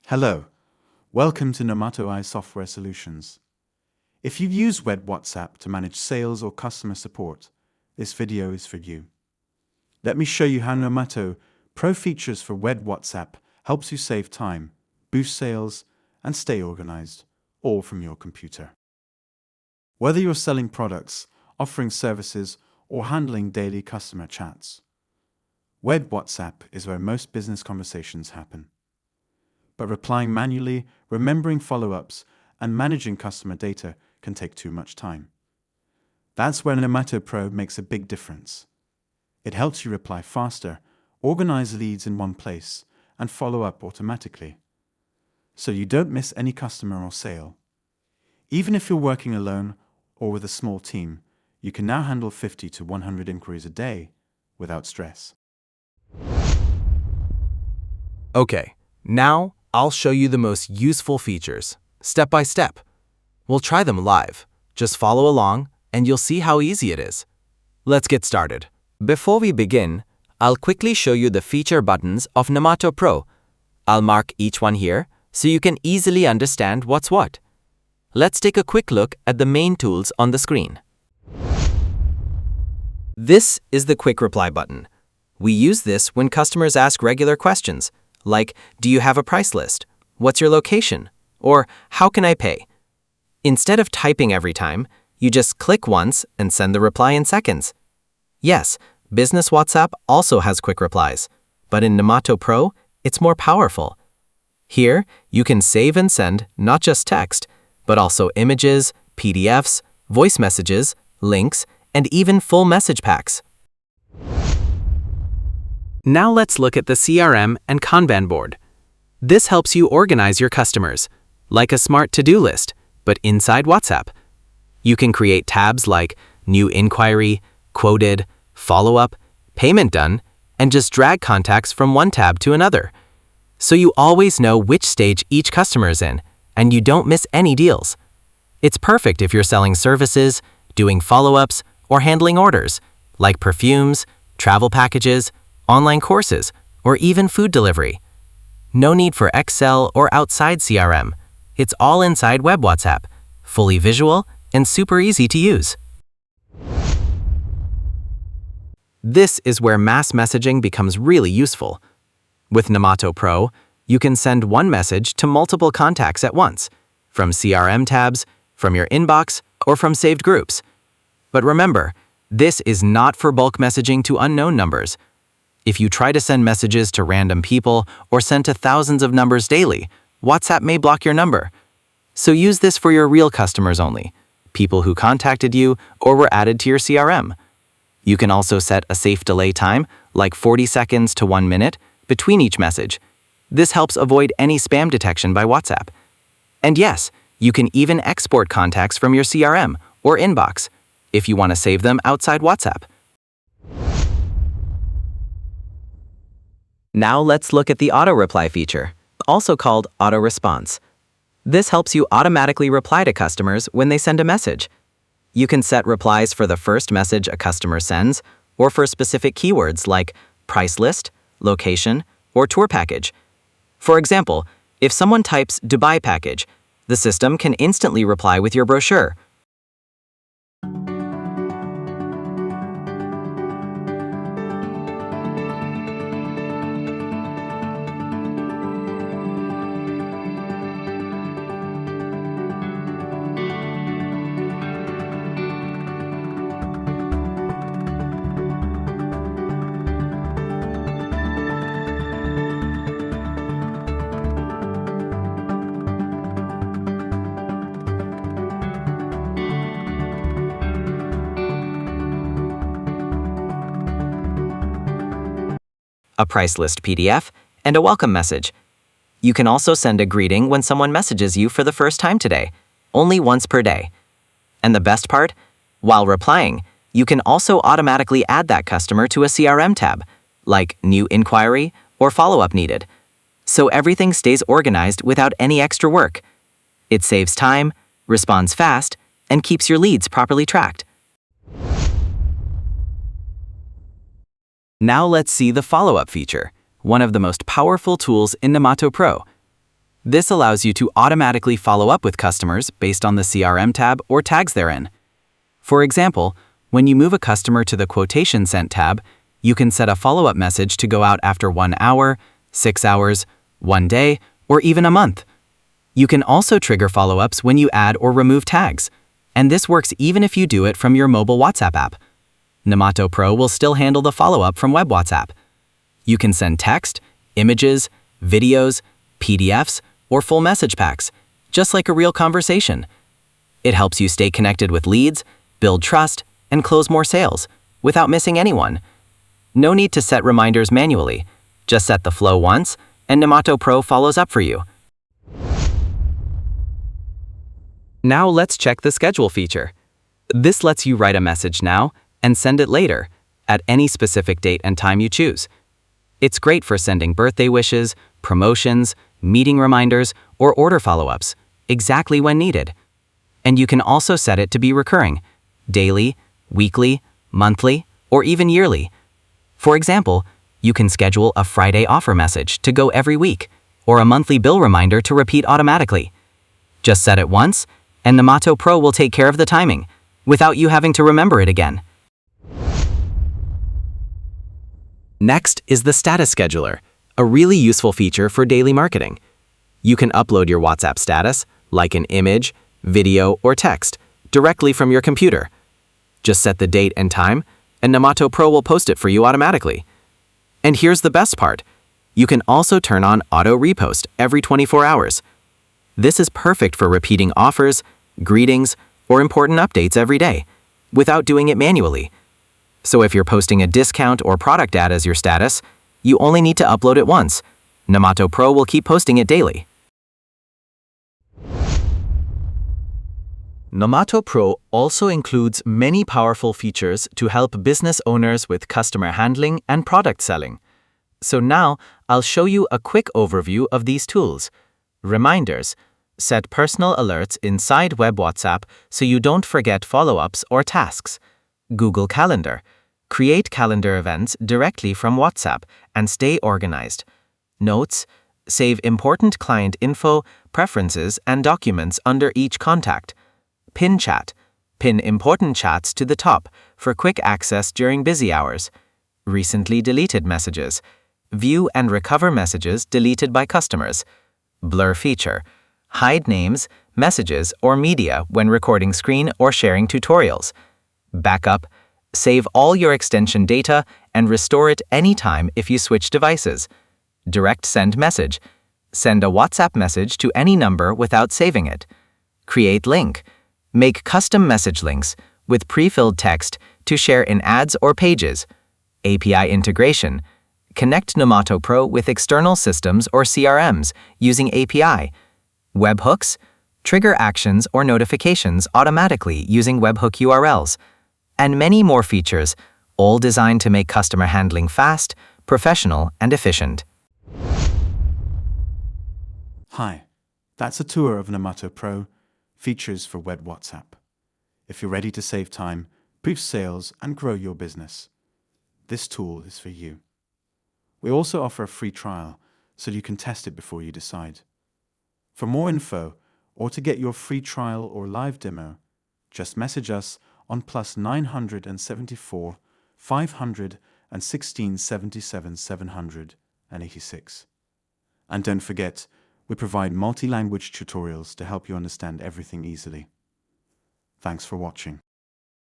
Hello, welcome to NomatoAI Software Solutions. If you've used Web WhatsApp to manage sales or customer support, this video is for you. Let me show you how NOMATO PRO features for Web WhatsApp helps you save time, boost sales, and stay organized, all from your computer. Whether you're selling products, offering services, or handling daily customer chats, Web WhatsApp is where most business conversations happen. But replying manually, remembering follow-ups, and managing customer data can take too much time. That's where NOMATO PRO makes a big difference. It helps you reply faster, organize leads in one place, and follow up automatically, so you don't miss any customer or sale. Even if you're working alone or with a small team, you can now handle 50 to 100 inquiries a day without stress. Okay, now I'll show you the most useful features, step by step. We'll try them live. Just follow along and you'll see how easy it is. Let's get started. Before we begin, I'll quickly show you the feature buttons of NOMATO PRO. I'll mark each one here so you can easily understand what's what. Let's take a quick look at the main tools on the screen. This is the Quick Reply button. We use this when customers ask regular questions, like, do you have a price list? What's your location? Or how can I pay? Instead of typing every time, you just click once and send the reply in seconds. Yes, Business WhatsApp also has quick replies, but in NOMATO PRO, it's more powerful. Here, you can save and send not just text, but also images, PDFs, voice messages, links, and even full message packs. Now let's look at the CRM and Kanban board. This helps you organize your customers, like a smart to-do list, but inside WhatsApp. You can create tabs like New Inquiry, Quoted, Follow-up, Payment Done, and just drag contacts from one tab to another. So you always know which stage each customer is in, and you don't miss any deals. It's perfect if you're selling services, doing follow-ups, or handling orders, like perfumes, travel packages, online courses, or even food delivery. No need for Excel or outside CRM. It's all inside Web WhatsApp, fully visual and super easy to use. This is where mass messaging becomes really useful. With NOMATO PRO, you can send one message to multiple contacts at once, from CRM tabs, from your inbox, or from saved groups. But remember, this is not for bulk messaging to unknown numbers. If you try to send messages to random people or send to thousands of numbers daily, WhatsApp may block your number. So use this for your real customers only, people who contacted you or were added to your CRM. You can also set a safe delay time, like 40 seconds to 1 minute, between each message. This helps avoid any spam detection by WhatsApp. And yes, you can even export contacts from your CRM or inbox if you want to save them outside WhatsApp. Now let's look at the auto reply feature, also called auto response. This helps you automatically reply to customers when they send a message. You can set replies for the first message a customer sends, or for specific keywords like price list, location, or tour package. For example, if someone types Dubai package, the system can instantly reply with your brochure. A price list PDF, and a welcome message. You can also send a greeting when someone messages you for the first time today, only once per day. And the best part? While replying, you can also automatically add that customer to a CRM tab, like New Inquiry or Follow-up Needed. So everything stays organized without any extra work. It saves time, responds fast, and keeps your leads properly tracked. Now let's see the follow-up feature, one of the most powerful tools in NOMATO PRO. This allows you to automatically follow up with customers based on the CRM tab or tags they're in. For example, when you move a customer to the Quotation Sent tab, you can set a follow-up message to go out after 1 hour, 6 hours, 1 day, or even a month. You can also trigger follow-ups when you add or remove tags, and this works even if you do it from your mobile WhatsApp app. NOMATO Pro will still handle the follow-up from web WhatsApp. You can send text, images, videos, PDFs, or full message packs, just like a real conversation. It helps you stay connected with leads, build trust, and close more sales without missing anyone. No need to set reminders manually. Just set the flow once, and NOMATO Pro follows up for you. Now let's check the schedule feature. This lets you write a message now and send it later, at any specific date and time you choose. It's great for sending birthday wishes, promotions, meeting reminders, or order follow-ups, exactly when needed. And you can also set it to be recurring, daily, weekly, monthly, or even yearly. For example, you can schedule a Friday offer message to go every week, or a monthly bill reminder to repeat automatically. Just set it once, and NOMATO Pro will take care of the timing, without you having to remember it again. Next is the Status Scheduler, a really useful feature for daily marketing. You can upload your WhatsApp status, like an image, video, or text, directly from your computer. Just set the date and time, and NOMATO Pro will post it for you automatically. And here's the best part. You can also turn on auto repost every 24 hours. This is perfect for repeating offers, greetings, or important updates every day, without doing it manually. So if you're posting a discount or product ad as your status, you only need to upload it once. NOMATO Pro will keep posting it daily. NOMATO Pro also includes many powerful features to help business owners with customer handling and product selling. So now, I'll show you a quick overview of these tools. Reminders. Set personal alerts inside web WhatsApp so you don't forget follow-ups or tasks. Google Calendar. Create calendar events directly from WhatsApp and stay organized. Notes. Save important client info, preferences, and documents under each contact. Pin Chat. Pin important chats to the top for quick access during busy hours. Recently deleted messages. View and recover messages deleted by customers. Blur feature. Hide names, messages, or media when recording screen or sharing tutorials. Backup. Save all your extension data and restore it anytime if you switch devices. Direct send message. Send a WhatsApp message to any number without saving it. Create link. Make custom message links with pre-filled text to share in ads or pages. API integration. Connect NOMATO Pro with external systems or CRMs using API. Webhooks. Trigger actions or notifications automatically using webhook URLs. And many more features, all designed to make customer handling fast, professional, and efficient. Hi, that's a tour of NOMATO Pro, features for web WhatsApp. If you're ready to save time, boost sales, and grow your business, this tool is for you. We also offer a free trial so you can test it before you decide. For more info or to get your free trial or live demo, just message us on +974 516 77 786. And don't forget, we provide multi-language tutorials to help you understand everything easily. Thanks for watching.